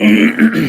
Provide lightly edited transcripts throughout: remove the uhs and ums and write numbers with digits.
Hmm.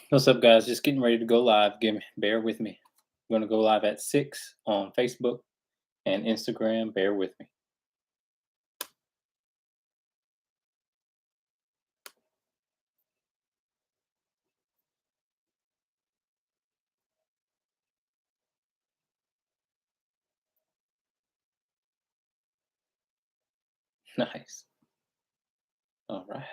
What's up, guys? Just getting ready to go live. Bear with me. I'm going to go live at 6 on Facebook and Instagram. Bear with me. Nice. All right.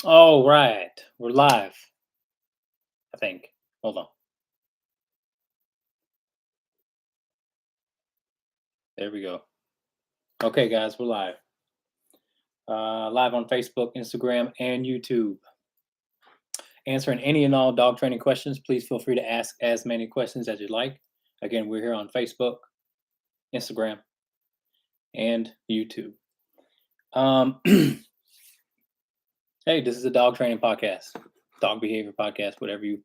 All right. We're live, I think. Hold on. There we go. Okay, guys, we're live. Live on Facebook, Instagram, and YouTube. Answering any and all dog training questions. Please feel free to ask as many questions as you'd like. Again, we're here on Facebook, Instagram, and YouTube. Hey, this is a dog training podcast, dog behavior podcast, whatever you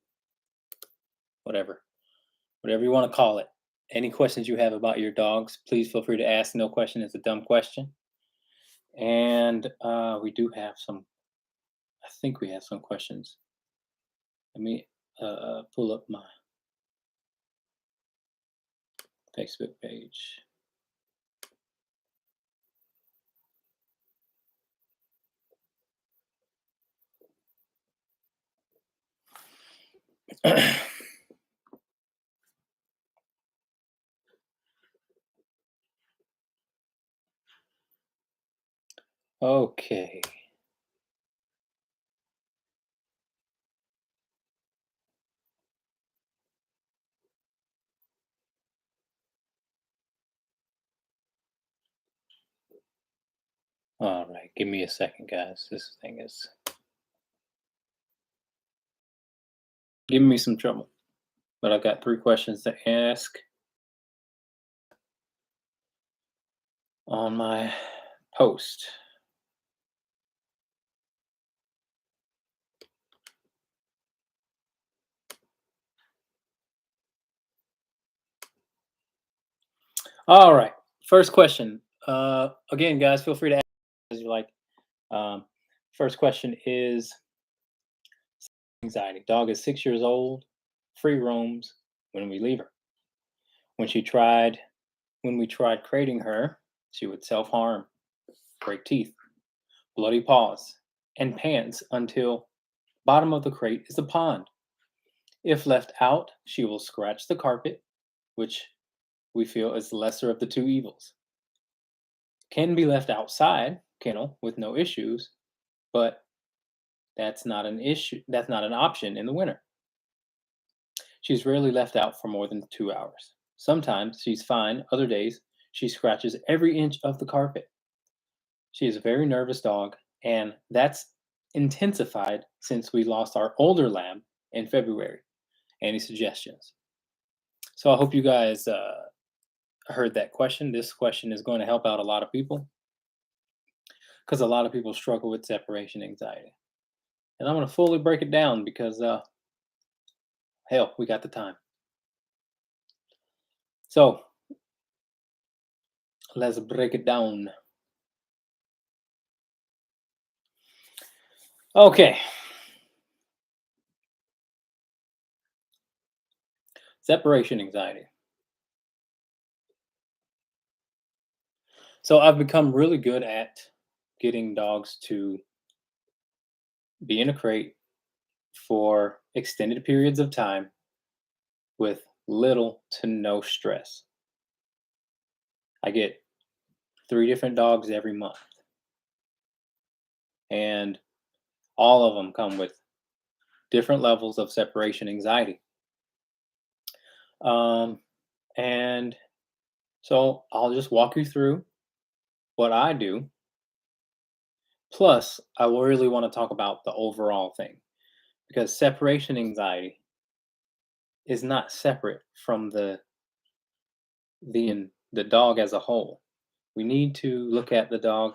want to call it. Any questions you have about your dogs, please feel free to ask. No question is a dumb question. And we do have some, I think we have some questions. Let me pull up my Facebook page. Okay. All right. Give me a second, guys. This thing is giving me some trouble. But I've got 3 questions to ask on my post. All right. First question. Again, guys, feel free to ask as you like. Um, first question is anxiety. Dog is 6 years old, free roams when we leave her. When she tried, when we tried crating her, she would self-harm, break teeth, bloody paws, and pants until bottom of the crate is the pond. If left out, she will scratch the carpet, which we feel is the lesser of the 2 evils. Can be left outside kennel with no issues, but that's not an issue. That's not an option in the winter. She's rarely left out for more than 2 hours. Sometimes she's fine, other days she scratches every inch of the carpet. She is a very nervous dog, and that's intensified since we lost our older lab in February. Any suggestions? So I hope you guys heard that question. This question is going to help out a lot of people because a lot of people struggle with separation anxiety. And I'm going to fully break it down because, hell, we got the time. So let's break it down. Okay. Separation anxiety. So I've become really good at getting dogs to be in a crate for extended periods of time with little to no stress. I get 3 different dogs every month, and all of them come with different levels of separation anxiety. And so I'll just walk you through what I do. Plus, I really want to talk about the overall thing because separation anxiety is not separate from the dog as a whole. We need to look at the dog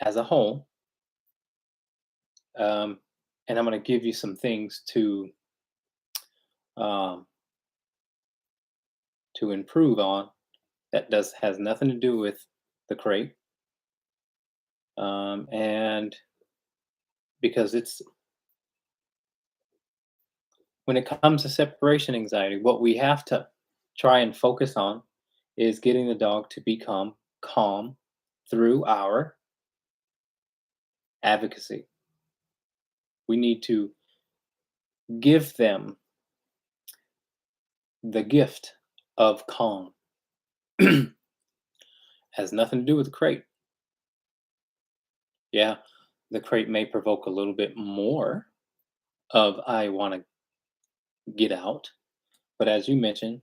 as a whole. And I'm going to give you some things um, to improve on that has nothing to do with the crate. And because it's when it comes to separation anxiety, what we have to try and focus on is getting the dog to become calm through our advocacy. We need to give them the gift of calm. Has nothing to do with the crate. Yeah, the crate may provoke a little bit more of I want to get out, but as you mentioned,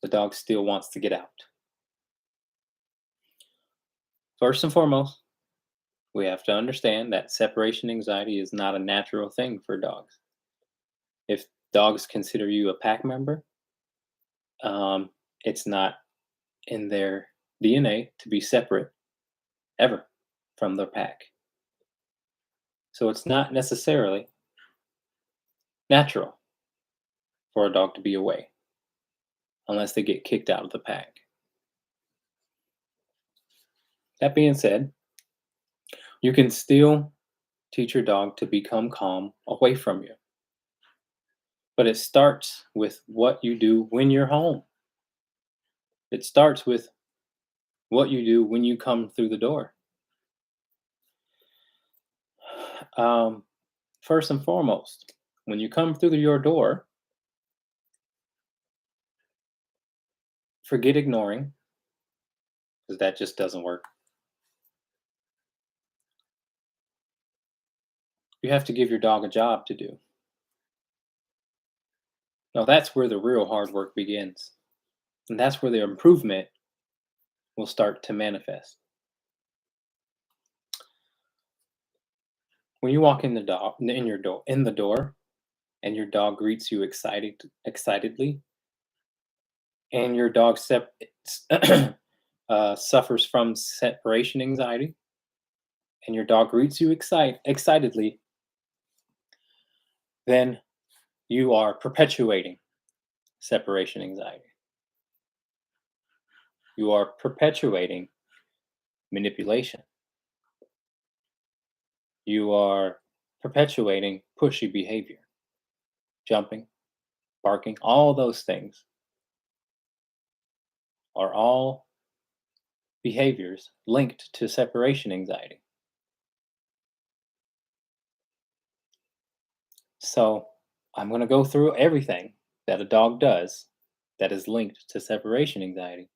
the dog still wants to get out. First and foremost, we have to understand that separation anxiety is not a natural thing for dogs. If dogs consider you a pack member, it's not in their DNA to be separate ever from their pack. So it's not necessarily natural for a dog to be away unless they get kicked out of the pack. That being said, you can still teach your dog to become calm away from you. But it starts with what you do when you're home. It starts with what you do when you come through the door. First and foremost, when you come through your door, forget ignoring, because that just doesn't work. You have to give your dog a job to do. Now, that's where the real hard work begins. And that's where the improvement will start to manifest. When you walk in the door, and your dog greets you excitedly, and your dog suffers from separation anxiety, and your dog greets you excitedly, then you are perpetuating separation anxiety. You are perpetuating manipulation. You are perpetuating pushy behavior, jumping, barking, all those things are all behaviors linked to separation anxiety. So I'm going to go through everything that a dog does that is linked to separation anxiety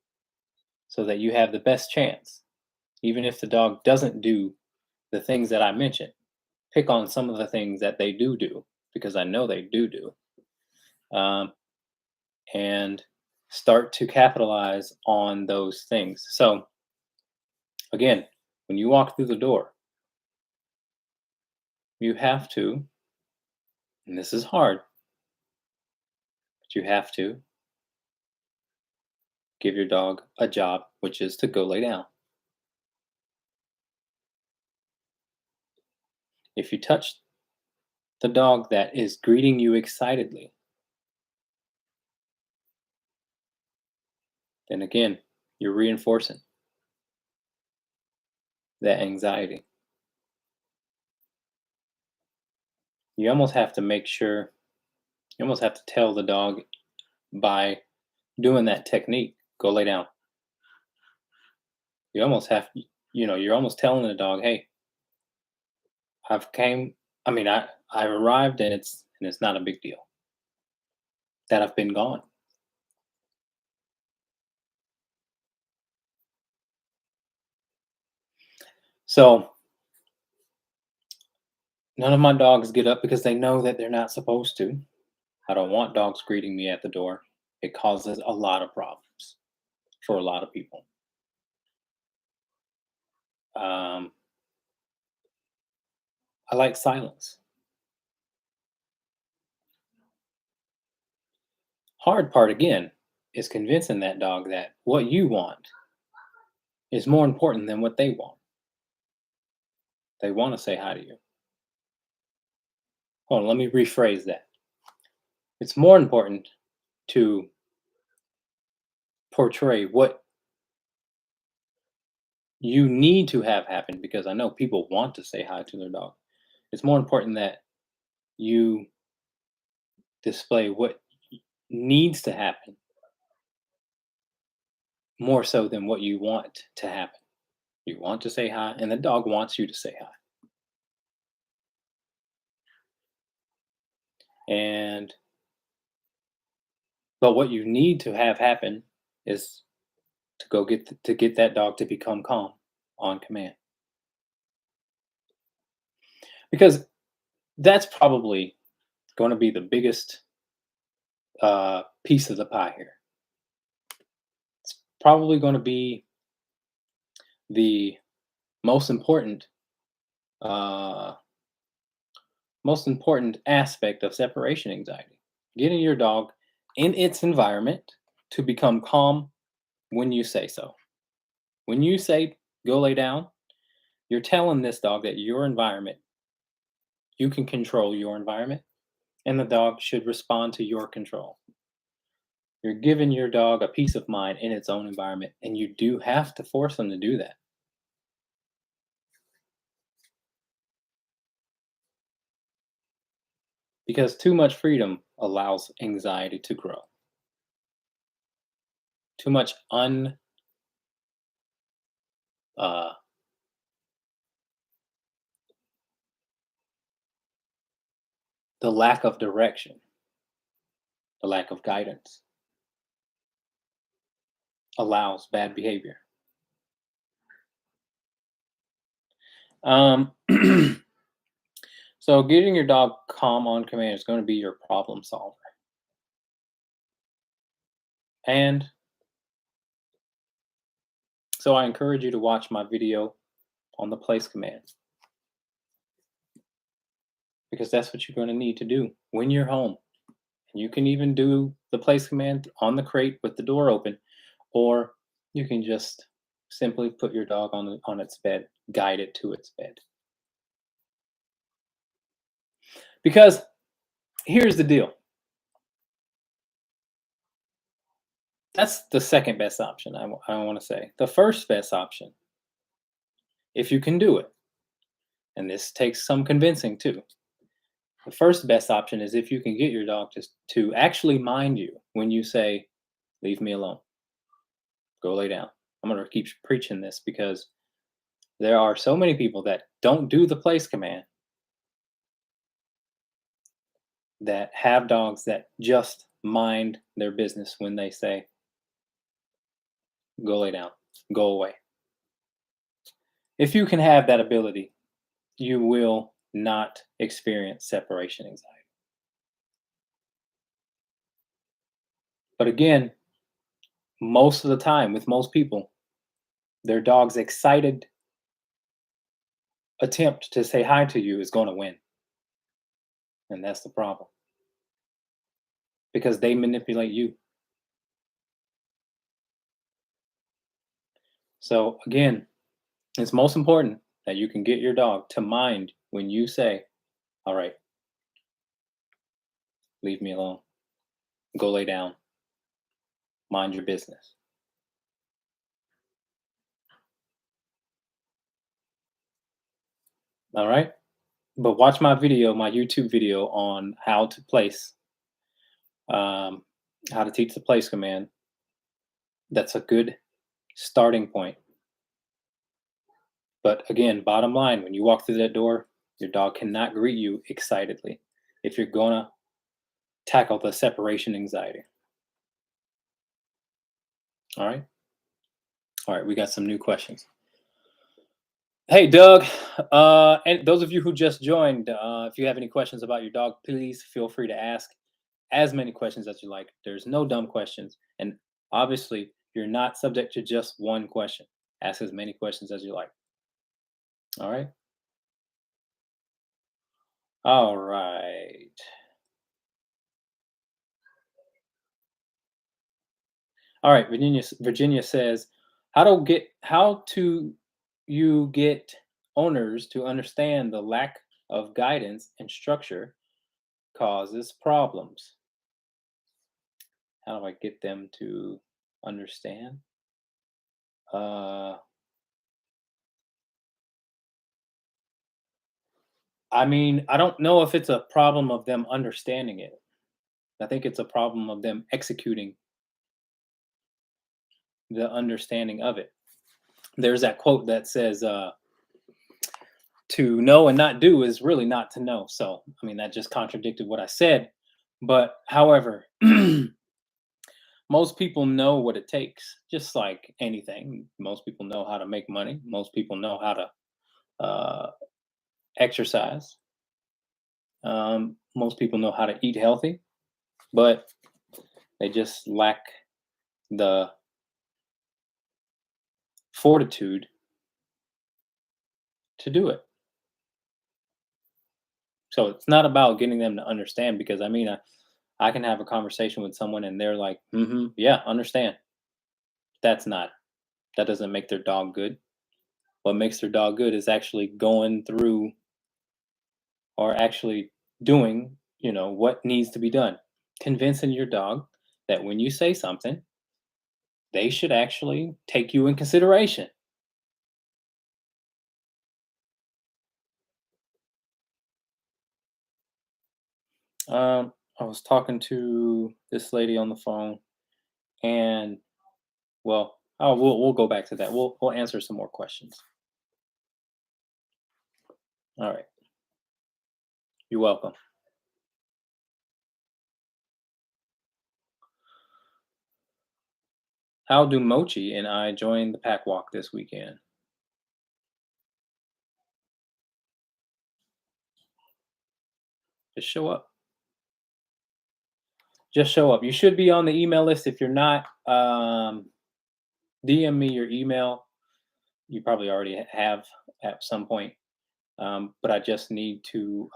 so that you have the best chance. Even if the dog doesn't do the things that I mentioned, pick on some of the things that they do because I know they do. Um, and start to capitalize on those things. So, again, when you walk through the door, you have to, and this is hard, but you have to give your dog a job, which is to go lay down. If you touch the dog that is greeting you excitedly, then again, you're reinforcing that anxiety. You almost have to make sure, you almost have to tell the dog by doing that technique, go lay down. You almost have, you're almost telling the dog, hey, I've came, I mean, I've arrived and it's not a big deal that I've been gone. So none of my dogs get up because they know that they're not supposed to. I don't want dogs greeting me at the door. It causes a lot of problems for a lot of people. Um, I like silence. Hard part again is convincing that dog that what you want is more important than what they want. They want to say hi to you. Hold on, let me rephrase that. It's more important to portray what you need to have happen because I know people want to say hi to their dog. It's more important that you display what needs to happen more so than what you want to happen. You want to say hi, and the dog wants you to say hi. And but what you need to have happen is to go get that dog to become calm on command. Because that's probably going to be the biggest piece of the pie here. It's probably going to be the most important uh, most important aspect of separation anxiety. Getting your dog in its environment to become calm when you say so. When you say go lay down, you're telling this dog that your environment, you can control your environment, and the dog should respond to your control. You're giving your dog a peace of mind in its own environment, and you do have to force them to do that. Because too much freedom allows anxiety to grow. Too much uh, the lack of direction, the lack of guidance allows bad behavior. Um, so getting your dog calm on command is going to be your problem solver. And so I encourage you to watch my video on the place command, because that's what you're going to need to do when you're home. And you can even do the place command on the crate with the door open, or you can just simply put your dog on its bed, guide it to its bed. Because here's the deal. That's the second best option, I want to say. The first best option, if you can do it, and this takes some convincing too. The first best option is if you can get your dog to actually mind you when you say, leave me alone, go lay down. I'm going to keep preaching this because there are so many people that don't do the place command, that have dogs that just mind their business when they say, go lay down, go away. If you can have that ability, you will not experience separation anxiety. But again, most of the time with most people, their dog's excited attempt to say hi to you is going to win. And that's the problem. Because they manipulate you. So again, it's most important that you can get your dog to mind when you say, all right, leave me alone, go lay down, mind your business. All right. But watch my video, my YouTube video on how to place, how to teach the place command. That's a good starting point. But again, bottom line, when you walk through that door, your dog cannot greet you excitedly if you're going to tackle the separation anxiety. All right. All right. We got some new questions. Hey, Doug. And those of you who just joined, if you have any questions about your dog, please feel free to ask as many questions as you like. There's no dumb questions. And obviously, you're not subject to just one question. Ask as many questions as you like. All right. All right. All right. Virginia says, how to you get owners to understand the lack of guidance and structure causes problems? How do I get them to understand? I mean, I don't know if it's a problem of them understanding it. I think it's a problem of them executing the understanding of it. There's that quote that says, to know and not do is really not to know. So, I mean, that just contradicted what I said. But however, most people know what it takes, just like anything. Most people know how to make money. Most people know how to exercise. Most people know how to eat healthy, but they just lack the fortitude to do it. So it's not about getting them to understand, because I mean, I can have a conversation with someone and they're like, yeah, understand. That doesn't make their dog good. What makes their dog good is actually going through, or actually doing, what needs to be done. Convincing your dog that when you say something, they should actually take you in consideration. I was talking to this lady on the phone, and well, we'll go back to that. We'll answer some more questions. All right. You're welcome. How do Mochi and I join the pack walk this weekend? Just show up. Just show up. You should be on the email list. If you're not, DM me your email. You probably already have at some point. But I just need to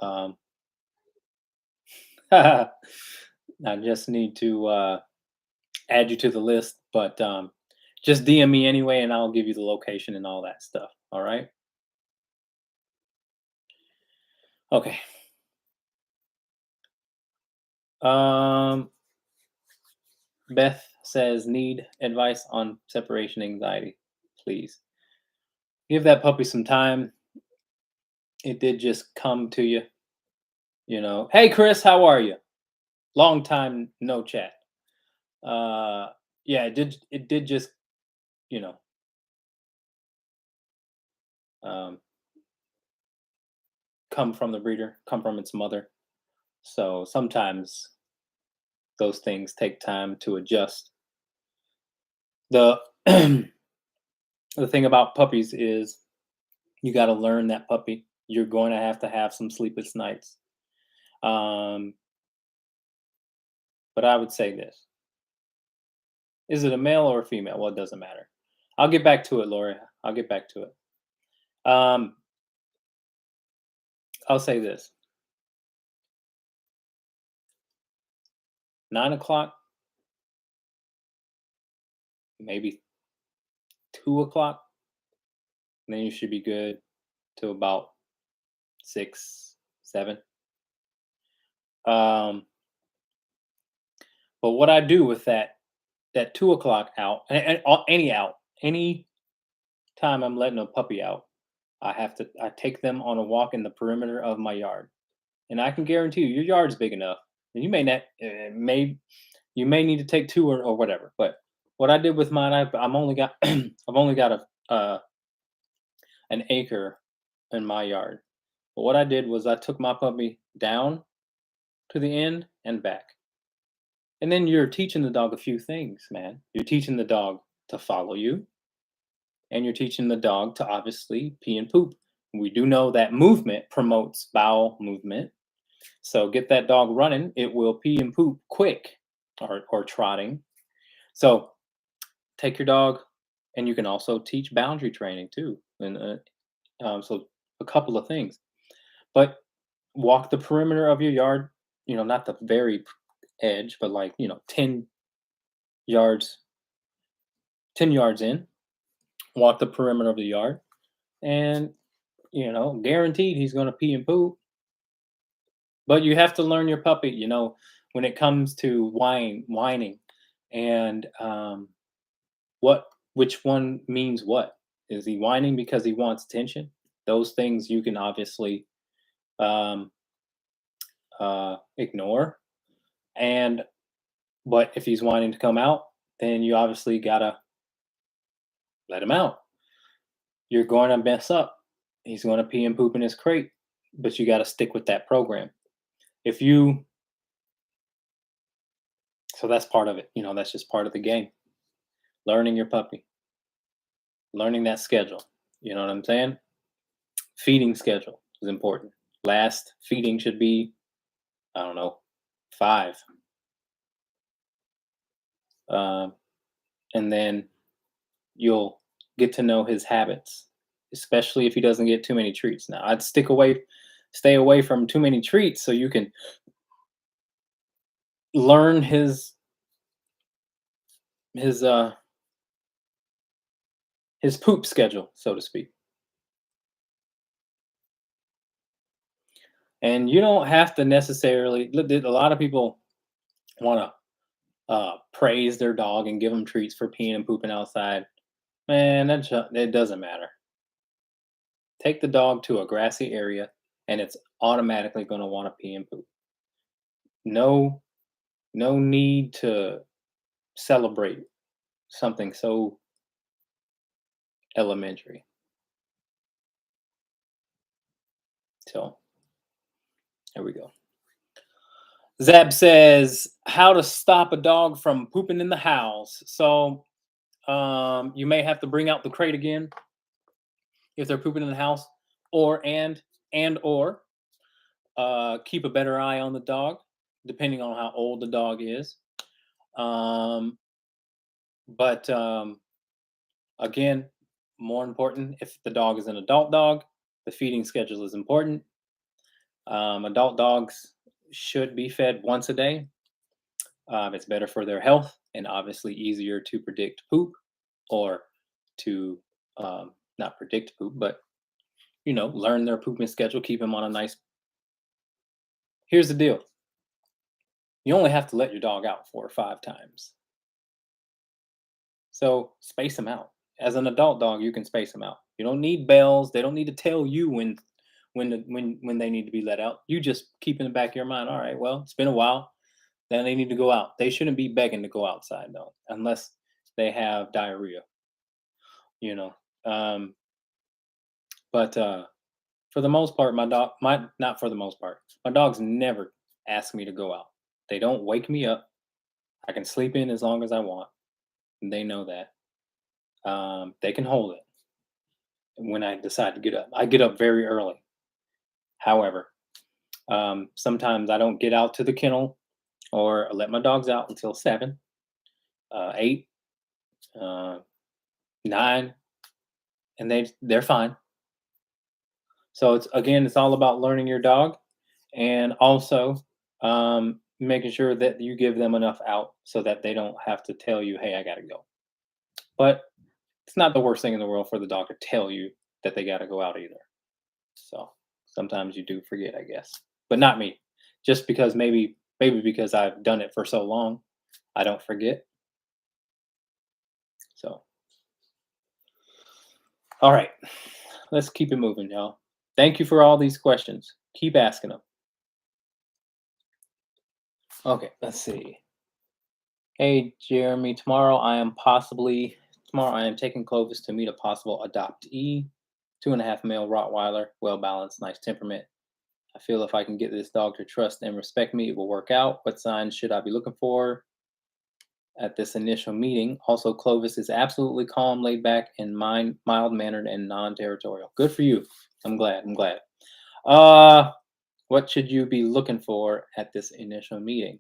I just need to add you to the list. But just DM me anyway, and I'll give you the location and all that stuff. All right. Okay. Beth says, need advice on separation anxiety, please. Give that puppy some time. It did just come to you, you know. Hey, Chris, how are you? Long time no chat. Yeah, it did just, you know, um, come from the breeder, come from its mother. So sometimes those things take time to adjust. The the thing about puppies is you got to learn that puppy. You're going to have some sleepless nights. Um, but I would say this: is it a male or a female? Well, it doesn't matter. I'll get back to it, Lori. I'll get back to it. Um, I'll say this: 9 o'clock, maybe 2 o'clock, then you should be good to about 6, 7. Um, but what I do with that 2 o'clock out, any time I'm letting a puppy out, I take them on a walk in the perimeter of my yard, and I can guarantee you, your yard's big enough, and you may not, you may need to take two or whatever. But what I did with mine, I'm only got I've only got an acre in my yard. But what I did was I took my puppy down to the end and back. And then you're teaching the dog a few things, man. You're teaching the dog to follow you, and you're teaching the dog to obviously pee and poop. We do know that movement promotes bowel movement. So get that dog running, it will pee and poop quick, or trotting. So take your dog, and you can also teach boundary training too. And so a couple of things. But walk the perimeter of your yard, not the very edge, but like, yards, 10 yards in, walk the perimeter of the yard, and, guaranteed he's going to pee and poop. But you have to learn your puppy, when it comes to whining, and which one means what. Is he whining because he wants attention? Those things you can obviously um, ignore. But if he's wanting to come out, then you obviously gotta let him out. You're going to mess up. He's going to pee and poop in his crate, but you got to stick with that program. If you, so that's part of it. That's just part of the game. Learning your puppy, learning that schedule. You know what I'm saying? Feeding schedule is important. Last feeding should be, I don't know, 5. And then you'll get to know his habits, especially if he doesn't get too many treats. Now, I'd stay away from too many treats so you can learn his poop schedule, so to speak. And you don't have to necessarily. A lot of people want to praise their dog and give them treats for peeing and pooping outside. Man, it doesn't matter. Take the dog to a grassy area, and it's automatically going to want to pee and poop. No, no need to celebrate something so elementary. So there we go. Zeb says, how to stop a dog from pooping in the house. So You may have to bring out the crate again if they're pooping in the house, or or keep a better eye on the dog, depending on how old the dog is. Um, but again, more important, if the dog is an adult dog, the feeding schedule is important. Adult dogs should be fed once a day. It's better for their health and obviously easier to predict poop or to not predict poop, but learn their pooping schedule, keep them on a nice. Here's the deal: you only have to let your dog out 4 or 5 times, so space them out. As an adult dog, you can space them out. You don't need bells. They don't need to tell you when they need to be let out. You just keep in the back of your mind. All right, well, it's been a while. Then they need to go out. They shouldn't be begging to go outside though, unless they have diarrhea. You know, um, but for the most part, my dog, my not for the most part, my dogs never ask me to go out. They don't wake me up. I can sleep in as long as I want. And they know that. They can hold it when I decide to get up. I get up very early. However, sometimes I don't get out to the kennel or let my dogs out until 7, 8, uh, 9, and they're fine. So it's all about learning your dog, and also making sure that you give them enough out so that they don't have to tell you, "Hey, I gotta go." But it's not the worst thing in the world for the dog to tell you that they gotta go out either. So sometimes you do forget, I guess, but not me. Just because maybe because I've done it for so long, I don't forget. So all right, let's keep it moving, y'all. Thank you for all these questions. Keep asking them. Okay, let's see. Hey, Jeremy, tomorrow I am taking Clovis to meet a possible adoptee. 2.5 male Rottweiler, well balanced, nice temperament. I feel if I can get this dog to trust and respect me, it will work out. What signs should I be looking for at this initial meeting? Also, Clovis is absolutely calm, laid back, and mild mannered and non-territorial. Good for you. I'm glad. I'm glad. Uh, what should you be looking for at this initial meeting?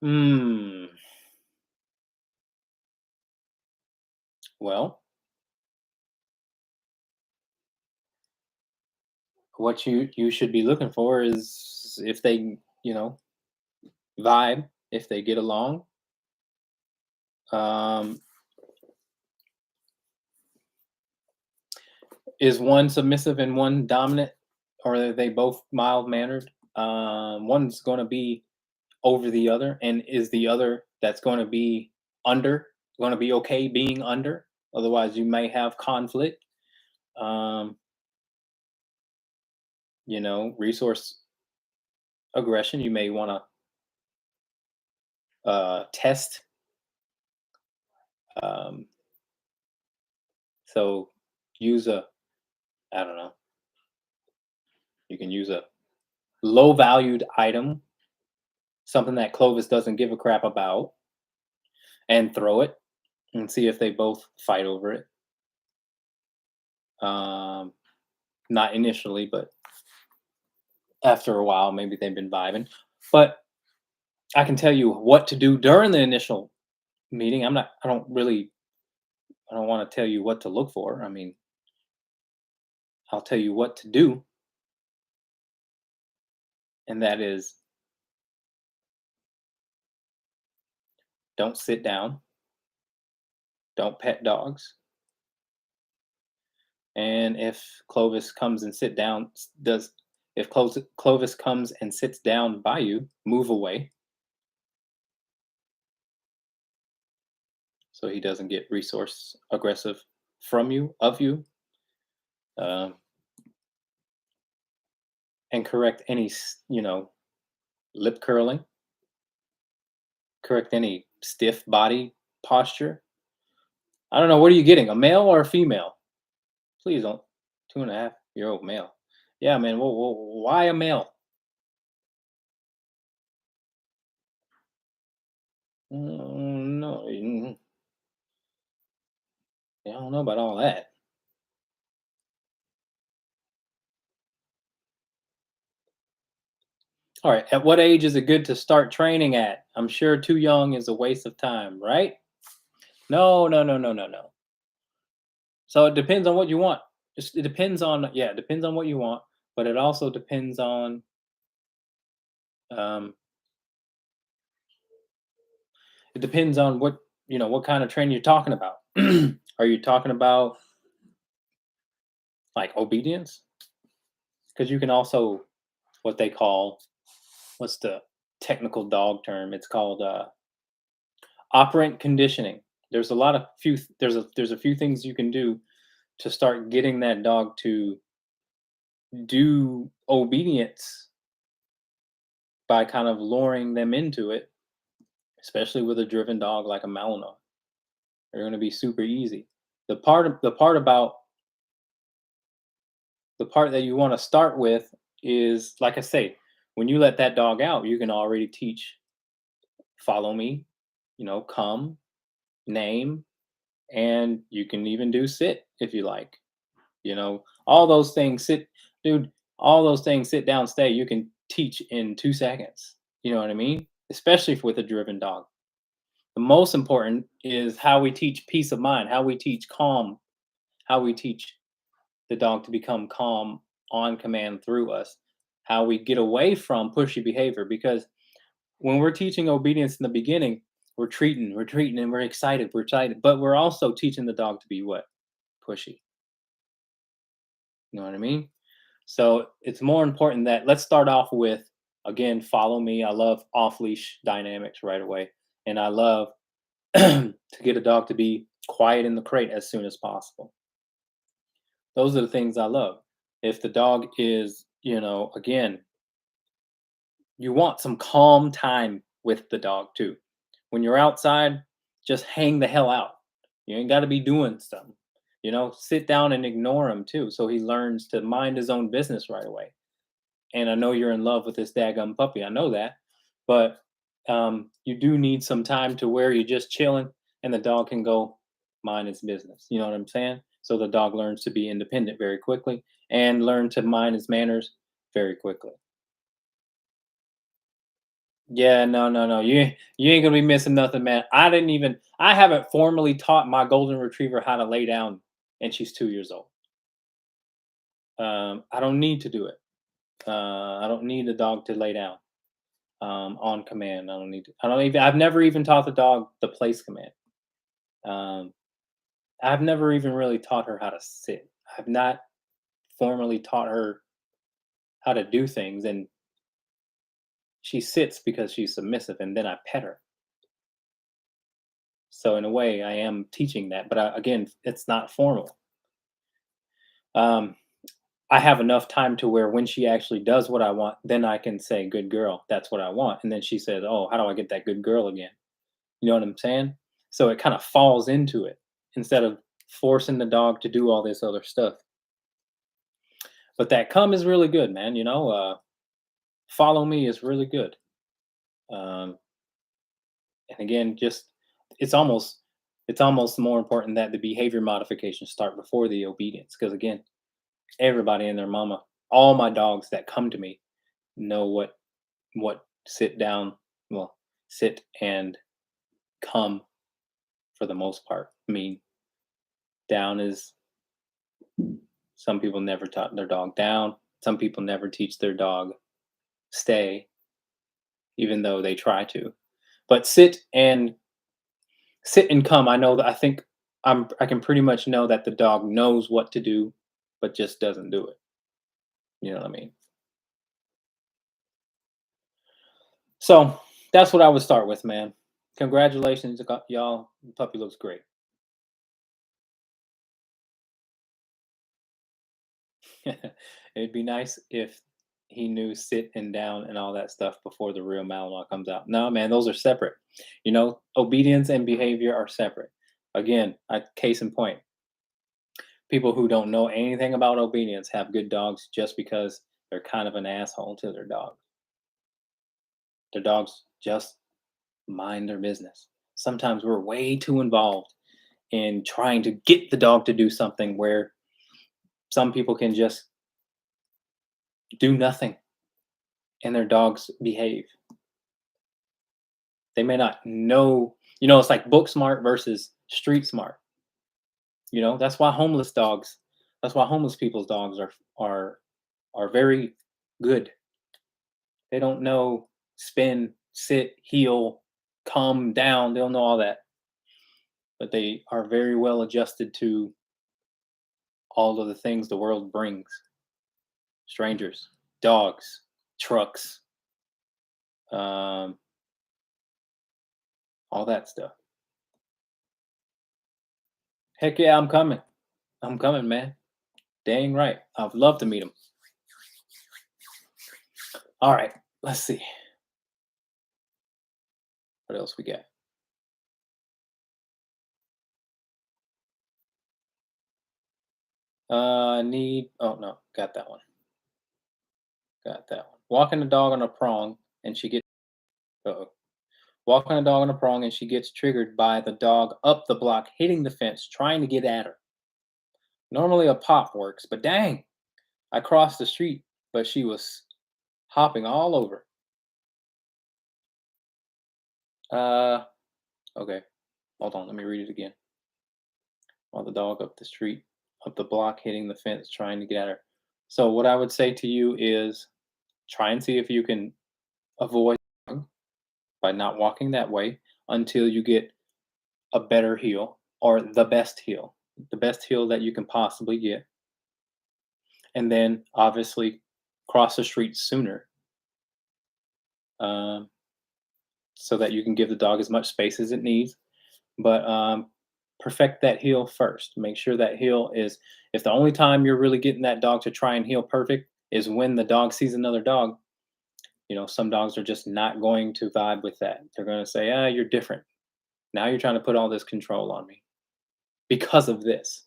Hmm. Well, what you should be looking for is if they, vibe, if they get along. Um, is one submissive and one dominant, or are they both mild mannered? One's going to be over the other, and is the other that's going to be under going to be okay being under? Otherwise, you may have conflict. Um, resource aggression. You may want to test. Um, so use a, I don't know. You can use a low valued item, something that Clovis doesn't give a crap about, and throw it and see if they both fight over it. Um, Not initially, but after a while, maybe they've been vibing. But I can tell you what to do during the initial meeting. I don't want to tell you what to look for. I mean, I'll tell you what to do, and that is don't sit down, don't pet dogs. And if Clovis comes and sit down, does if Clovis comes and sits down by you, move away so he doesn't get resource aggressive from you, of you, um, and correct any, lip curling, correct any stiff body posture. I don't know. What are you getting? A male or a female? Please don't. 2.5-year-old male. Yeah, man. Why a male? No. Yeah, I don't know about all that. All right. At what age is it good to start training at? I'm sure too young is a waste of time, right? No, no, no, no, no, no. So it depends on what you want. It depends on, yeah, it depends on what you want, but it also depends on um it depends on what, what kind of training you're talking about. Are you talking about like obedience? Because you can also what they call, what's the technical dog term? It's called operant conditioning. There's a lot of there's a few things you can do to start getting that dog to do obedience by kind of luring them into it, especially with a driven dog like a Malinois. They're going to be super easy. The part that you want to start with is, like I say, when you let that dog out, you can already teach follow me, come, name, and you can even do sit if you like. All those things dude, all those things sit down, stay, you can teach in 2 seconds. You know what I mean? Especially with a driven dog. The most important is how we teach peace of mind, how we teach calm, how we teach the dog to become calm on command through us, how we get away from pushy behavior. Because when we're teaching obedience in the beginning, we're treating, and we're excited, but we're also teaching the dog to be what? Pushy. You know what I mean? So it's more important that let's start off with, again, follow me. I love off leash dynamics right away. And I love to get a dog to be quiet in the crate as soon as possible. Those are the things I love. If the dog is, again, you want some calm time with the dog too. When you're outside, just hang the hell out. You ain't got to be doing stuff. Sit down and ignore him too, so he learns to mind his own business right away. And I know you're in love with this daggum puppy. I know that, but you do need some time to where you're just chilling, and the dog can go mind its business. You know what I'm saying? So the dog learns to be independent very quickly and learn to mind his manners very quickly. Yeah, no, no, no. You ain't gonna be missing nothing, man. I haven't formally taught my golden retriever how to lay down, and she's 2 years old. I don't need to do it. I don't need the dog to lay down on command. I don't need to. I don't even. I've never even taught the dog the place command. Um, I've never even really taught her how to sit. I've not formally taught her how to do things, and she sits because she's submissive, and then I pet her. So in a way, I am teaching that, but again, it's not formal. Um, I have enough time to where when she actually does what I want, then I can say, "Good girl, that's what I want." And then she says, "Oh, how do I get that good girl again?" You know what I'm saying? So it kind of falls into it instead of forcing the dog to do all this other stuff. But that come is really good, man. Follow me is really good. Um, and again, just it's almost it's almost more important that the behavior modifications start before the obedience. Because again, everybody and their mama, all my dogs that come to me know what sit down, well, sit and come for the most part. I mean, down is some people never taught their dog down. Some people never teach their dog stay, even though they try to. But sit and come. I know that I can pretty much know that the dog knows what to do, but just doesn't do it. You know what I mean? So that's what I would start with, man. Congratulations, y'all. The puppy looks great. It'd be nice if he knew sit and down and all that stuff before the real Malinois comes out. No, man, those are separate. Obedience and behavior are separate. Again, case in point, people who don't know anything about obedience have good dogs just because they're kind of an asshole to their dog. Their dogs just mind their business. Sometimes we're way too involved in trying to get the dog to do something where some people can just do nothing and their dogs behave. They may not know, it's like book smart versus street smart. That's why homeless people's dogs are very good. They don't know spin, sit, heel, come down. They don't know all that, but they are very well adjusted to all of the things the world brings: strangers, dogs, trucks, um, all that stuff. Heck yeah, I'm coming. I'm coming, man. Dang right. I'd love to meet him. All right, let's see. What else we got? Oh no, got that one. Got that one. Walking a dog on a prong and she gets uh-oh. Walking a dog on a prong and she gets triggered by the dog up the block hitting the fence trying to get at her. Normally a pop works, but dang, I crossed the street, but she was hopping all over. Uh okay. Hold on, let me read it again. While the dog up the street, up the block hitting the fence trying to get at her. So what I would say to you is try and see if you can avoid by not walking that way until you get a better heel or the best heel that you can possibly get. And then obviously cross the street sooner, um, so that you can give the dog as much space as it needs. But perfect that heel first. Make sure that heel is, if the only time you're really getting that dog to try and heel perfect is when the dog sees another dog, some dogs are just not going to vibe with that. They're going to say, you're different. Now you're trying to put all this control on me because of this.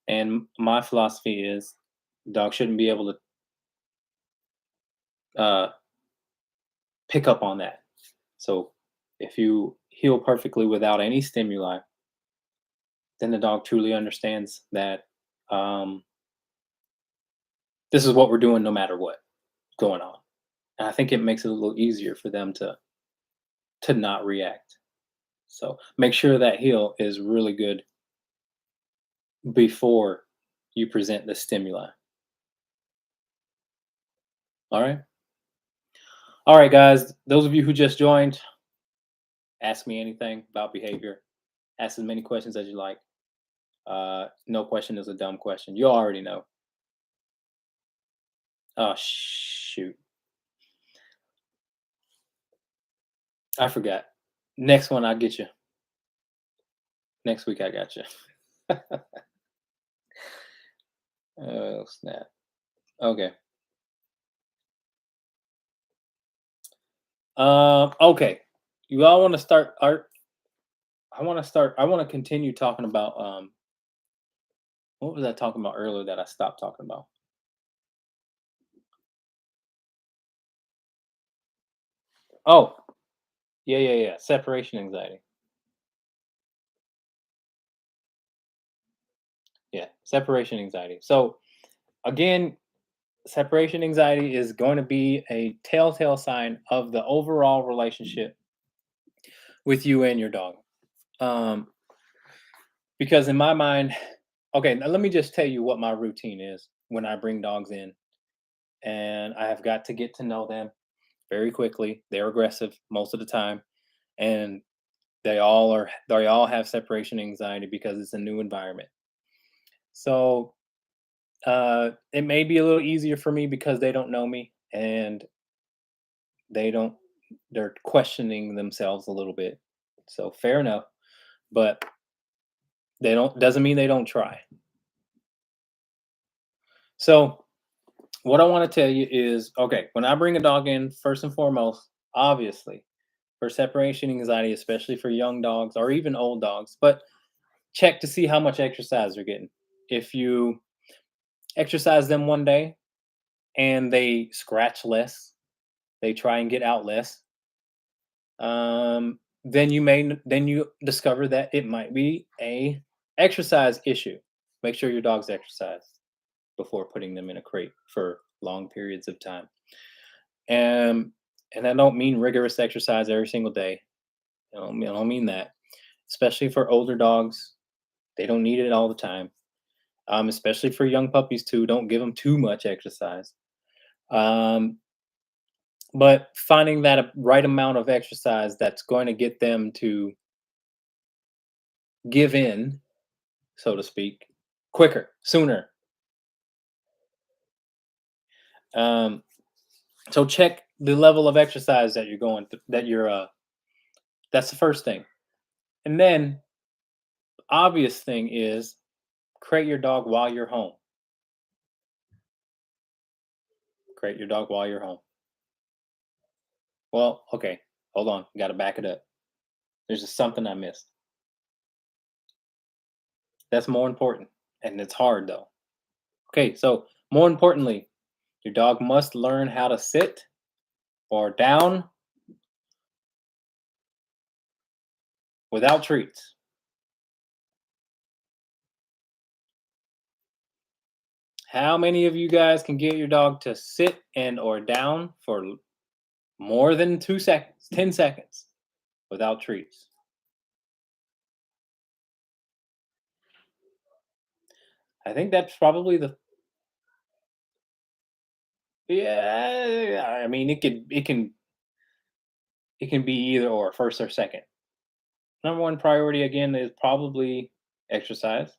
And my philosophy is dog shouldn't be able to pick up on that. So if you heal perfectly without any stimuli, then the dog truly understands that this is what we're doing no matter what going on. And I think it makes it a little easier for them to not react. So make sure that heel is really good before you present the stimuli. All right. All right, guys. Those of you who just joined, ask me anything about behavior. Ask as many questions as you like. No question is a dumb question. You already know. Oh, shoot. I forgot. Next one, I'll get you. Next week, I got you. Oh, snap. Okay. Okay. You all want to start art? I want to start. I want to continue talking about what was I talking about earlier that I stopped talking about? Oh, yeah, yeah, yeah. Separation anxiety. Yeah, separation anxiety. So again, separation anxiety is going to be a telltale sign of the overall relationship with you and your dog. Um, because in my mind, okay, now let me just tell you what my routine is when I bring dogs in, and I have got to get to know them very quickly. They're aggressive most of the time, and they all have separation anxiety because it's a new environment. So it may be a little easier for me because they don't know me and they don't they're questioning themselves a little bit. So fair enough, but they don't doesn't mean they don't try. So what I want to tell you is, okay, when I bring a dog in, first and foremost, obviously, for separation anxiety, especially for young dogs or even old dogs, but check to see how much exercise they're getting. If you exercise them one day and they scratch less, they try and get out less, then you discover that it might be a Exercise issue. Make sure your dog's exercised before putting them in a crate for long periods of time. And and I don't mean rigorous exercise every single day. I don't mean that. Especially for older dogs, they don't need it all the time. Especially for young puppies too. Don't give them too much exercise. Um, but finding that right amount of exercise that's going to get them to give in, so to speak, quicker, sooner. Um, so check the level of exercise that you're going th- that you're that's the first thing. And then obvious thing is crate your dog while you're home. Crate your dog while you're home. Well, okay, hold on. Got to back it up. There's just something I missed. That's more important, and it's hard though. Okay, so more importantly, your dog must learn how to sit or down without treats. How many of you guys can get your dog to sit and or down for more than 2 seconds, 10 seconds without treats? I think that's probably the yeah. I mean, it can be either or, first or second. Number one priority again is probably exercise,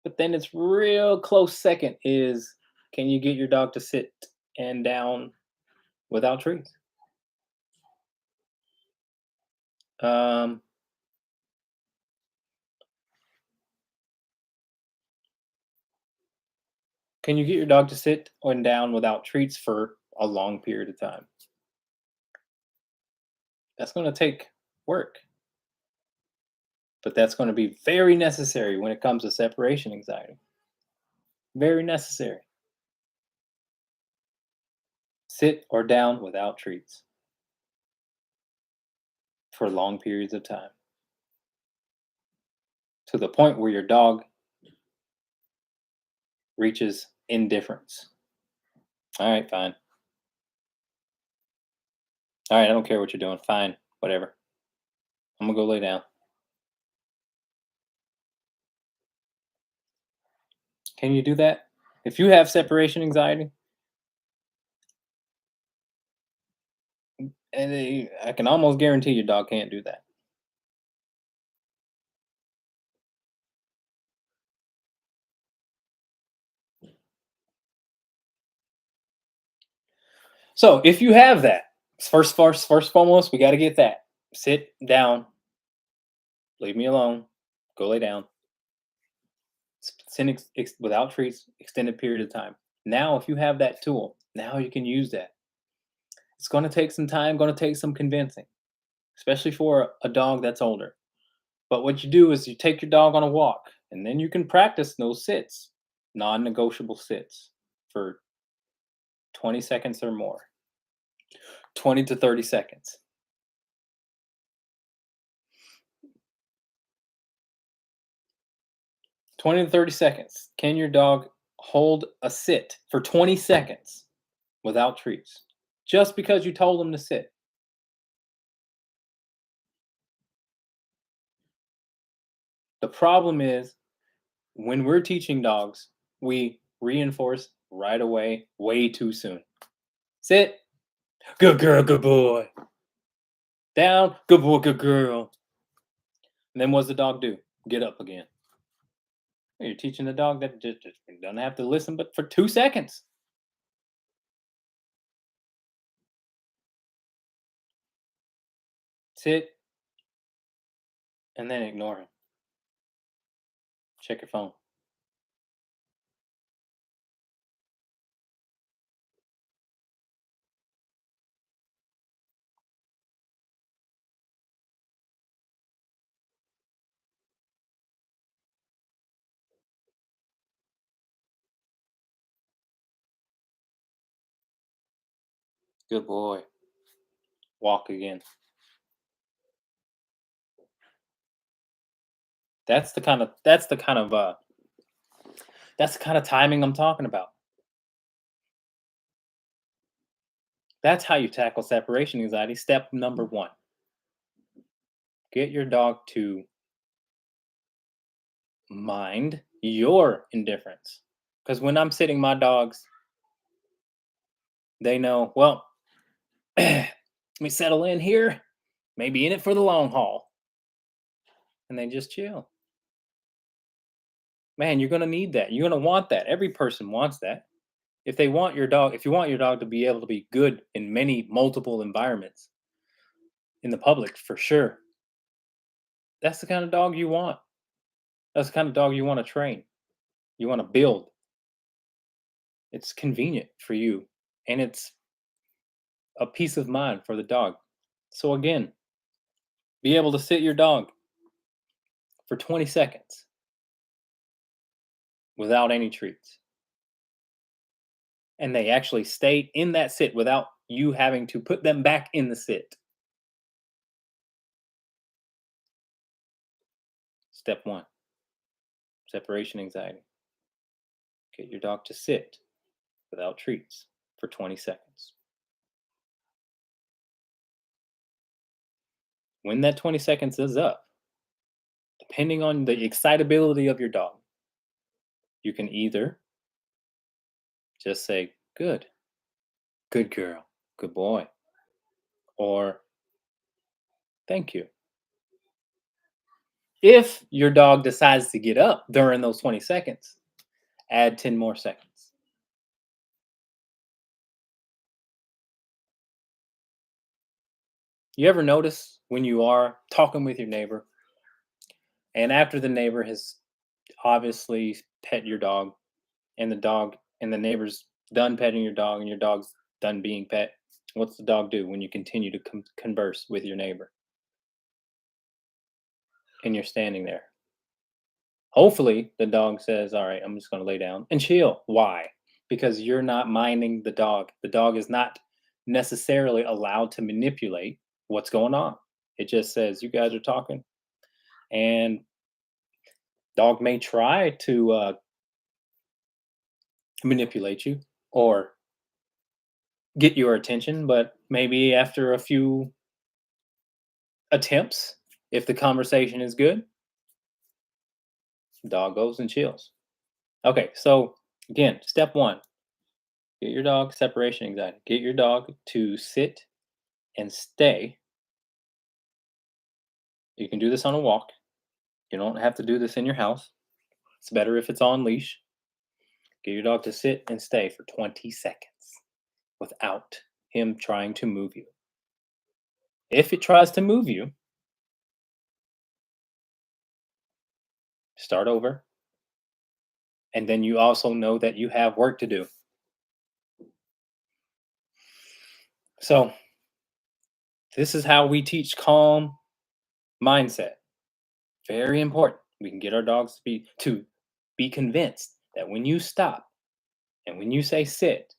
but then it's real close second is can you get your dog to sit and down without treats? Um, can you get your dog to sit and down without treats for a long period of time? That's going to take work, but that's going to be very necessary when it comes to separation anxiety. Very necessary. Sit or down without treats for long periods of time to the point where your dog reaches indifference. All right, fine. All right, I don't care what you're doing. Fine, whatever. I'm gonna go lay down. Can you do that? If you have separation anxiety, I can almost guarantee your dog can't do that. So if you have that, first foremost, we got to get that. Sit down, leave me alone, go lay down. Without treats, extended period of time. Now, if you have that tool, now you can use that. It's going to take some time, going to take some convincing, especially for a dog that's older. But what you do is you take your dog on a walk, and then you can practice those sits, non-negotiable sits, for 20 seconds or more, 20 to 30 seconds. 20 to 30 seconds. Can your dog hold a sit for 20 seconds without treats? Just because you told them to sit. The problem is when we're teaching dogs, we reinforce right away, way too soon. Sit. Good girl, good boy. Down. Good boy, good girl. And then what's the dog do? Get up again. You're teaching the dog that just doesn't have to listen, but for 2 seconds. Sit and then ignore him. Check your phone. Good boy. Walk again. that's the kind of timing I'm talking about. That's how you tackle separation anxiety. Step number 1. Get your dog to mind your indifference. Because when I'm sitting my dogs, they know, well, let me settle in here, maybe in it for the long haul. And they just chill. Man, you're gonna need that. You're gonna want that. Every person wants that. If you want your dog to be able to be good in many multiple environments in the public, for sure. That's the kind of dog you want. That's the kind of dog you want to train. You want to build. It's convenient for you, and it's a peace of mind for the dog. So again, be able to sit your dog for 20 seconds without any treats. And they actually stay in that sit without you having to put them back in the sit. Step 1, separation anxiety. Get your dog to sit without treats for 20 seconds. When that 20 seconds is up, depending on the excitability of your dog, you can either just say, good, good girl, good boy, or thank you. If your dog decides to get up during those 20 seconds, add 10 more seconds. You ever notice when you are talking with your neighbor, and after the neighbor has obviously pet your dog, and the neighbor's done petting your dog, and your dog's done being pet, what's the dog do when you continue to converse with your neighbor and you're standing there? Hopefully, the dog says, all right, I'm just going to lay down and chill. Why? Because you're not minding the dog. The dog is not necessarily allowed to manipulate what's going on. It just says, you guys are talking. And dog may try to manipulate you or get your attention, but maybe after a few attempts, if the conversation is good, dog goes and chills. Okay, so again, step 1, get your dog separation anxiety. Get your dog to sit and stay. You can do this on a walk. You don't have to do this in your house. It's better if it's on leash. Get your dog to sit and stay for 20 seconds without him trying to move you. If it tries to move you, start over. And then you also know that you have work to do. So, this is how we teach calm mindset. Very important. We can get our dogs to be convinced that when you stop and when you say sit,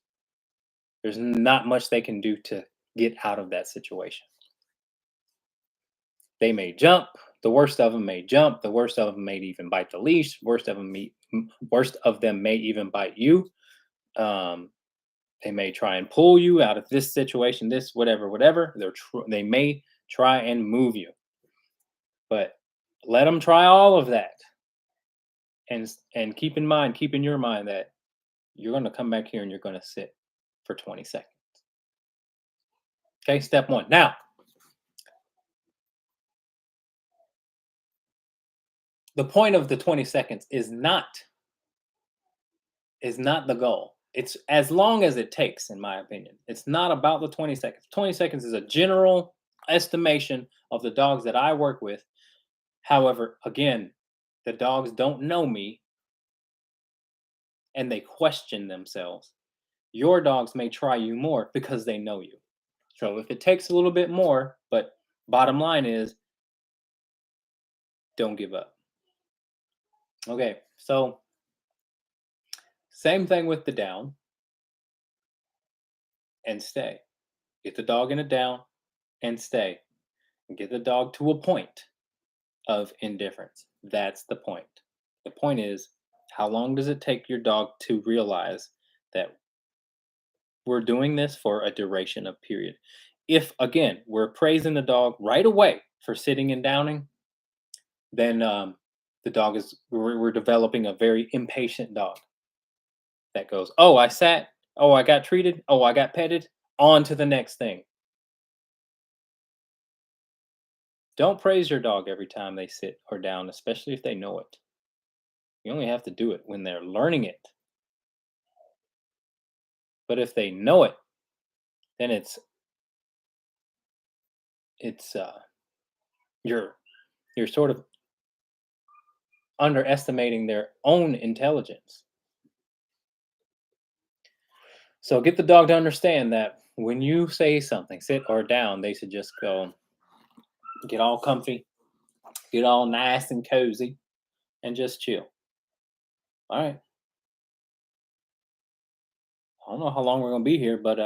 there's not much they can do to get out of that situation. They may jump. The worst of them may jump. The worst of them may even bite the leash. Worst of them may even bite you. They may try and pull you out of this situation, this whatever. They may try and move you, but let them try all of that, and keep in your mind that you're going to come back here and you're going to sit for 20 seconds. Okay, step 1. Now, the point of the 20 seconds is not the goal. It's as long as it takes, in my opinion. It's not about the 20 seconds. 20 seconds is a general estimation of the dogs that I work with. However, again, the dogs don't know me and they question themselves. Your dogs may try you more because they know you. So if it takes a little bit more, but bottom line is, don't give up. Okay, so same thing with the down and stay. Get the dog in a down and stay. And get the dog to a point of indifference. That's the point. The point is, how long does it take your dog to realize that we're doing this for a duration of period? If again we're praising the dog right away for sitting and downing, then the dog is we're developing a very impatient dog that goes, oh, I sat, oh, I got treated, oh, I got petted, on to the next thing. Don't praise your dog every time they sit or down, especially if they know it. You only have to do it when they're learning it. But if they know it, then it's you're you're sort of underestimating their own intelligence. So get the dog to understand that when you say something, sit or down, they should just go get all comfy, get all nice and cozy, and just chill. All right. I don't know how long we're gonna be here, but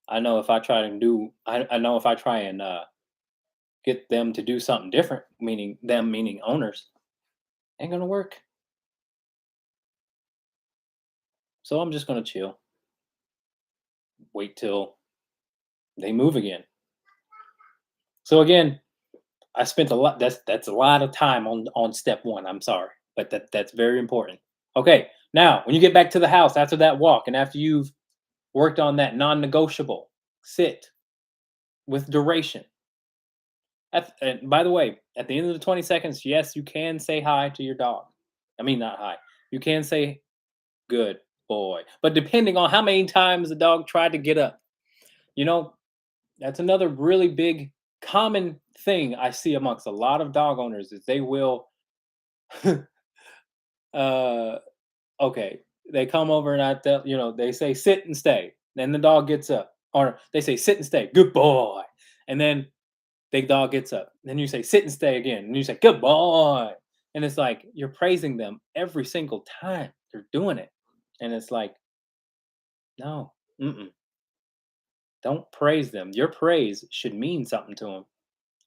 I know if I try and do, I know if I try and get them to do something different, meaning them, meaning owners, ain't gonna work. So I'm just gonna chill, wait till they move again. So again, I spent a lot. That's a lot of time on step one. I'm sorry, but that's very important. Okay, now when you get back to the house after that walk and after you've worked on that non-negotiable, sit with duration. And by the way, at the end of the 20 seconds, yes, you can say hi to your dog. I mean, not hi. You can say good boy, but depending on how many times the dog tried to get up, you know, that's another really big common thing I see amongst a lot of dog owners is they will uh okay, they come over and I tell they say sit and stay. Then the dog gets up. Or they say sit and stay. Good boy. And then the dog gets up. Then you say sit and stay again. And you say good boy. And it's like you're praising them every single time they're doing it. And it's like, no, mm-mm, don't praise them. Your praise should mean something to them.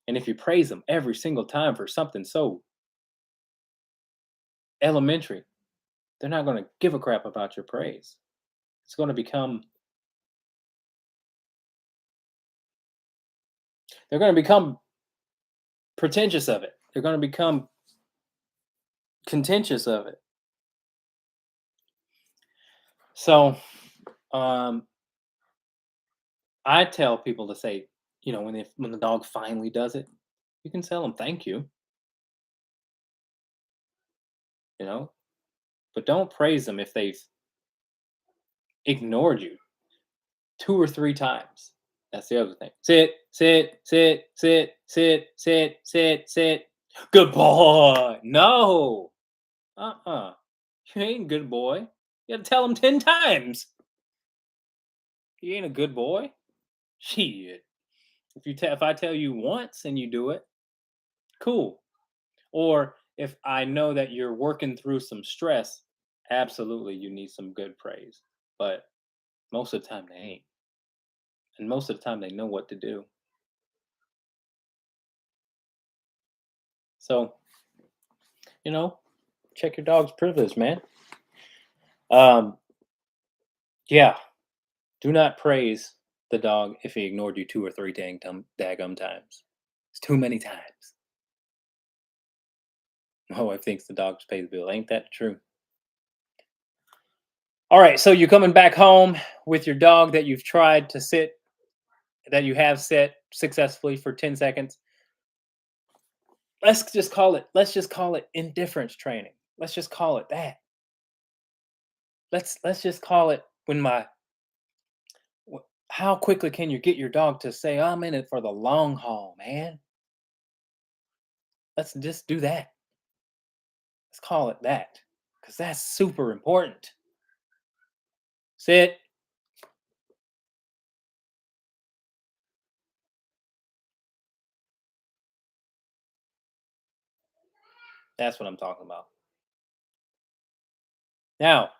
And if you praise them every single time for something so elementary, they're not going to give a crap about your praise. It's going to become, they're going to become pretentious of it. They're going to become contentious of it. So, um, I tell people to say, when the dog finally does it, you can tell them thank you know, but don't praise them if they've ignored you 2 or 3 times. That's the other thing. Sit, sit, sit, sit, sit, sit, sit, sit. Good boy. No. Uh-uh. You ain't a good boy. You gotta tell him 10 times. He ain't a good boy. Shit. If I tell you once and you do it, cool. Or if I know that you're working through some stress, absolutely you need some good praise. But most of the time they ain't. And most of the time they know what to do. So, you know, check your dog's privilege, man. Um, yeah, do not praise the dog if he ignored you 2 or 3 daggum times. It's too many times. My wife thinks the dog pays the bill. Ain't that true? All right, so you're coming back home with your dog that you've tried to sit, that you have set successfully for 10 seconds. Let's just call it indifference training. Let's just call it that. Let's just call it when my how quickly can you get your dog to say I'm in it for the long haul, man? Let's just do that. Let's call it that cuz that's super important. Sit. That's what I'm talking about. Now,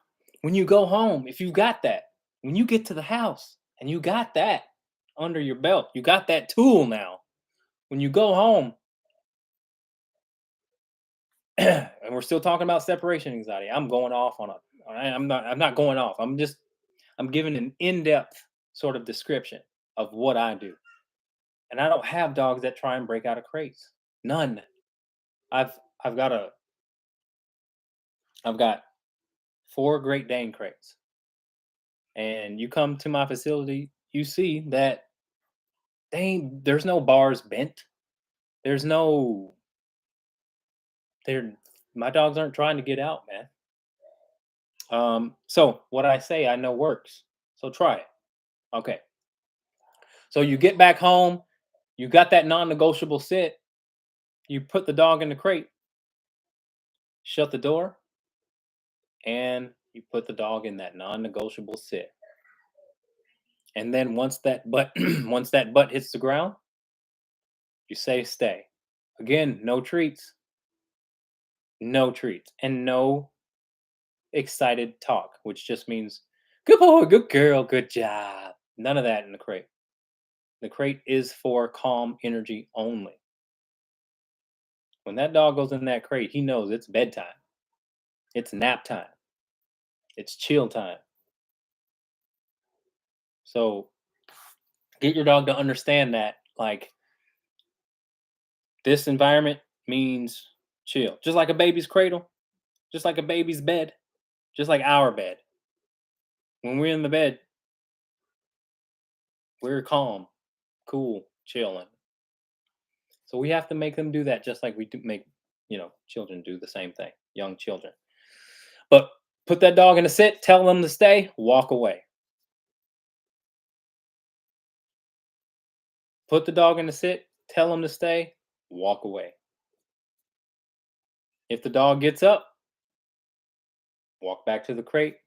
when you go home, if you got that, when you get to the house and you got that under your belt, you got that tool now. When you go home, and we're still talking about separation anxiety. I'm going off on a. I'm not going off. I'm giving an in-depth sort of description of what I do. And I don't have dogs that try and break out of crates. None. I've I've got a I've got 4 Great Dane crates. And you come to my facility, you see that there's no bars bent. There's no there my dogs aren't trying to get out, man. So what I say I know works. So try it. Okay. So you get back home, you got that non-negotiable sit, you put the dog in the crate, shut the door, and you put the dog in that non-negotiable sit. And then once that butt once that butt hits the ground, you say stay. Again, no treats, no treats, and no excited talk, which just means good boy, good girl, good job. None of that in the crate. The crate is for calm energy only. When that dog goes in that crate, he knows it's bedtime. It's nap time. It's chill time. So get your dog to understand that, like, this environment means chill. Just like a baby's cradle, just like a baby's bed, just like our bed. When we're in the bed, we're calm, cool, chilling. So we have to make them do that just like we do make, children do the same thing, young children. But put that dog in a sit, tell them to stay, walk away. Put the dog in a sit, tell them to stay, walk away. If the dog gets up, walk back to the crate.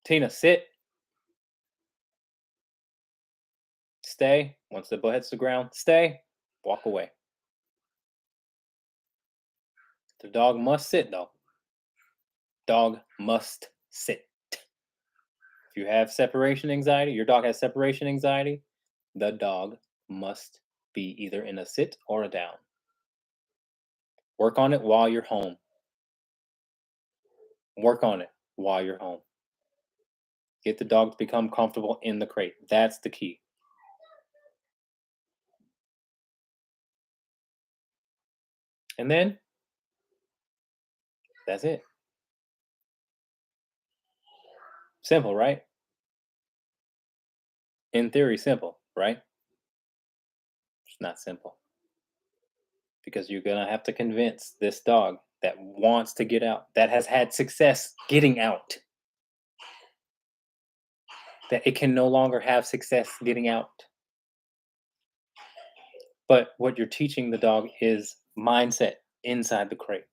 Tina, sit, stay. Once the butt hits the ground, stay, walk away. The dog must sit, though. Dog must sit. If you have separation anxiety, your dog has separation anxiety, the dog must be either in a sit or a down. Work on it while you're home. Work on it while you're home. Get the dog to become comfortable in the crate. That's the key. And then that's it. Simple, right? In theory, simple, right? It's not simple. Because you're going to have to convince this dog that wants to get out, that has had success getting out, that it can no longer have success getting out. But what you're teaching the dog is mindset inside the crate.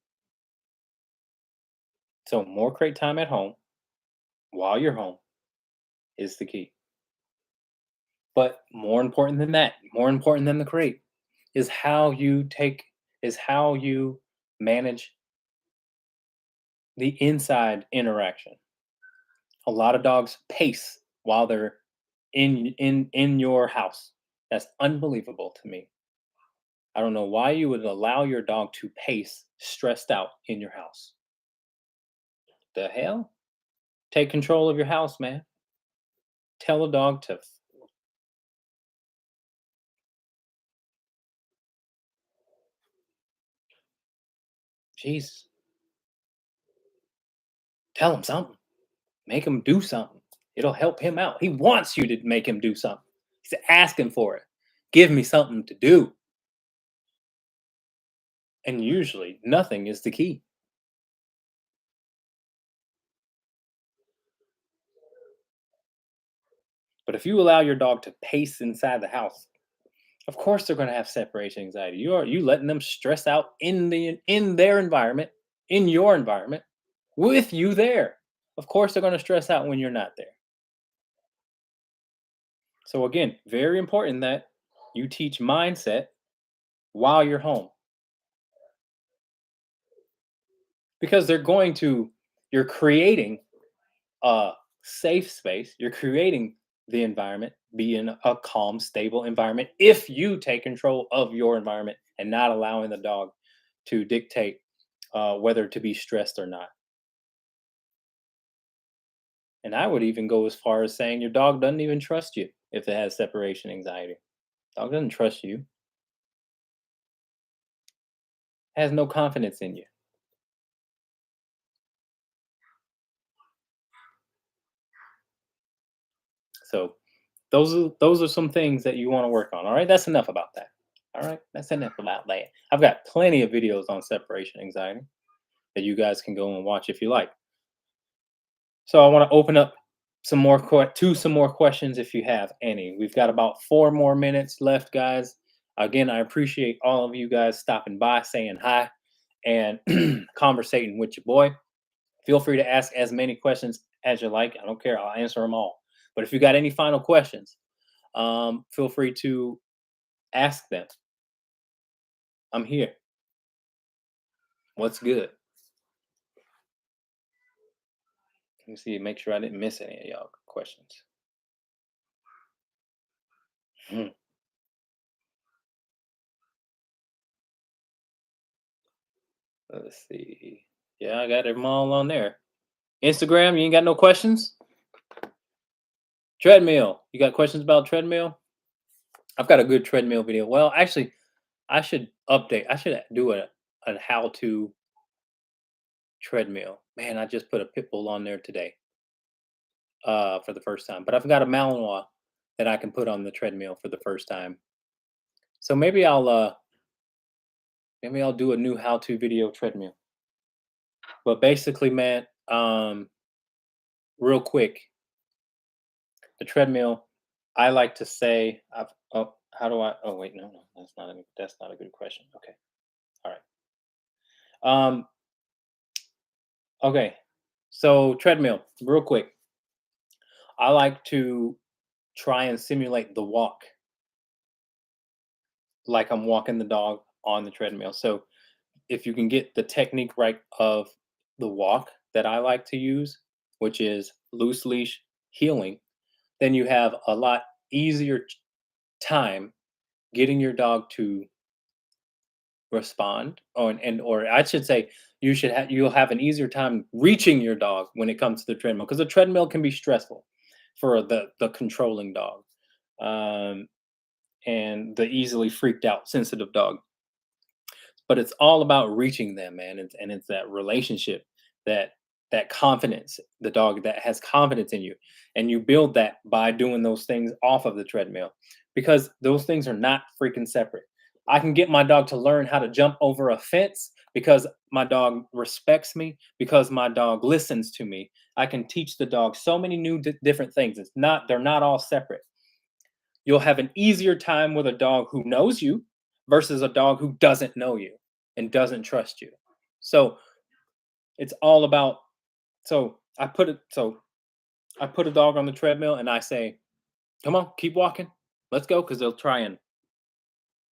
So more crate time at home while you're home is the key. But more important than that, more important than the crate, is how you manage the inside interaction. A lot of dogs pace while they're in your house. That's unbelievable to me. I don't know why you would allow your dog to pace stressed out in your house. The hell? Take control of your house, man. Tell a dog to jeez. Tell him something. Make him do something. It'll help him out. He wants you to make him do something. He's asking for it. Give me something to do. And usually nothing is the key. But if you allow your dog to pace inside the house, of course they're going to have separation anxiety. You letting them stress out in their environment, in your environment, with you there. Of course they're going to stress out when you're not there. So again, very important that you teach mindset while you're home. Because you're creating a safe space, you're creating the environment, be in a calm, stable environment if you take control of your environment and not allowing the dog to dictate whether to be stressed or not. And I would even go as far as saying your dog doesn't even trust you if it has separation anxiety. Dog doesn't trust you, has no confidence in you. So those are some things that you want to work on. All right, that's enough about that. All right, that's enough about that. I've got plenty of videos on separation anxiety that you guys can go and watch if you like. So I want to open up some more questions if you have any. We've got about 4 more minutes left, guys. Again, I appreciate all of you guys stopping by, saying hi, and conversating with your boy. Feel free to ask as many questions as you like. I don't care. I'll answer them all. But if you got any final questions, feel free to ask them. I'm here. What's good? Let me see. Make sure I didn't miss any of y'all questions. Hmm. Let's see. Yeah, I got them all on there. Instagram, you ain't got no questions? Treadmill. You got questions about treadmill? I've got a good treadmill video. Well, actually, I should update. I should do a how to treadmill. Man, I just put a pit bull on there today for the first time. But I've got a Malinois that I can put on the treadmill for the first time. So maybe I'll do a new how to video treadmill. But basically, man, real quick, the treadmill, I like to say, oh, how do I? Oh, wait, no, that's not a good question. Okay, all right. Okay, so treadmill, real quick. I like to try and simulate the walk, like I'm walking the dog on the treadmill. So if you can get the technique right of the walk that I like to use, which is loose leash heeling, then you have a lot easier time getting your dog to respond, or I should say you'll have an easier time reaching your dog when it comes to the treadmill, because the treadmill can be stressful for the controlling dog, um, and the easily freaked out sensitive dog. But it's all about reaching them, man. And it's that relationship, that that confidence, the dog that has confidence in you, and you build that by doing those things off of the treadmill, because those things are not freaking separate. I can get my dog to learn how to jump over a fence because my dog respects me, because my dog listens to me. I can teach the dog so many new different things. They're not all separate. You'll have an easier time with a dog who knows you versus a dog who doesn't know you and doesn't trust you. So it's all about, I put a dog on the treadmill and I say, "Come on, keep walking. Let's go," because they'll try and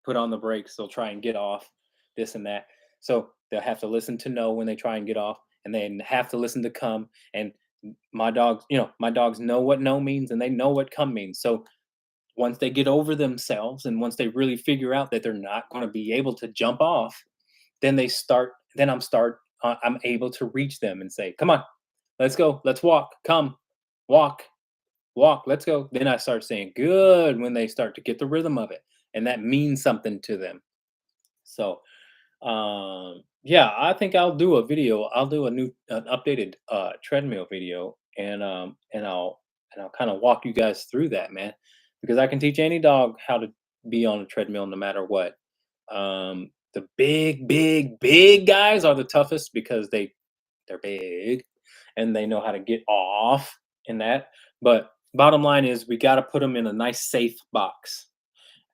put on the brakes. They'll try and get off, this and that. So they'll have to listen to no when they try and get off, and then have to listen to come. And my dogs know what no means, and they know what come means. So once they get over themselves, and once they really figure out that they're not going to be able to jump off, then I'm able to reach them and say, "Come on, let's go, let's walk, come, walk, walk, let's go." Then I start saying good when they start to get the rhythm of it, and that means something to them. So yeah, I think I'll do an updated treadmill video, and I'll kind of walk you guys through that, man, because I can teach any dog how to be on a treadmill no matter what. The big guys are the toughest because they're big and they know how to get off in that. But bottom line is, we got to put them in a nice safe box,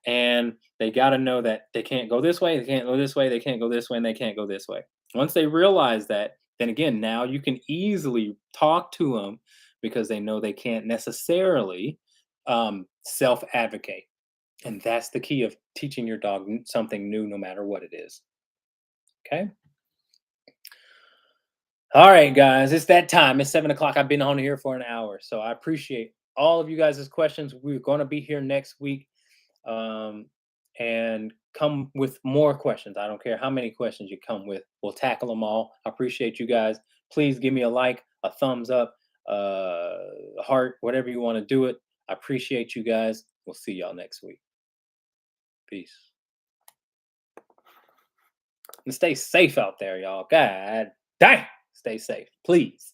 and they got to know that they can't go this way, they can't go this way, they can't go this way, and they can't go this way. Once they realize that, then again, now you can easily talk to them, because they know they can't necessarily self advocate. And that's the key of teaching your dog something new, no matter what it is. Okay. All right, guys, it's that time. It's 7 o'clock. I've been on here for an hour. So I appreciate all of you guys' questions. We're going to be here next week. Um, and come with more questions. I don't care how many questions you come with. We'll tackle them all. I appreciate you guys. Please give me a like, a thumbs up, a heart, whatever you want to do it. I appreciate you guys. We'll see y'all next week. Peace. And stay safe out there, y'all. God dang. Stay safe, please.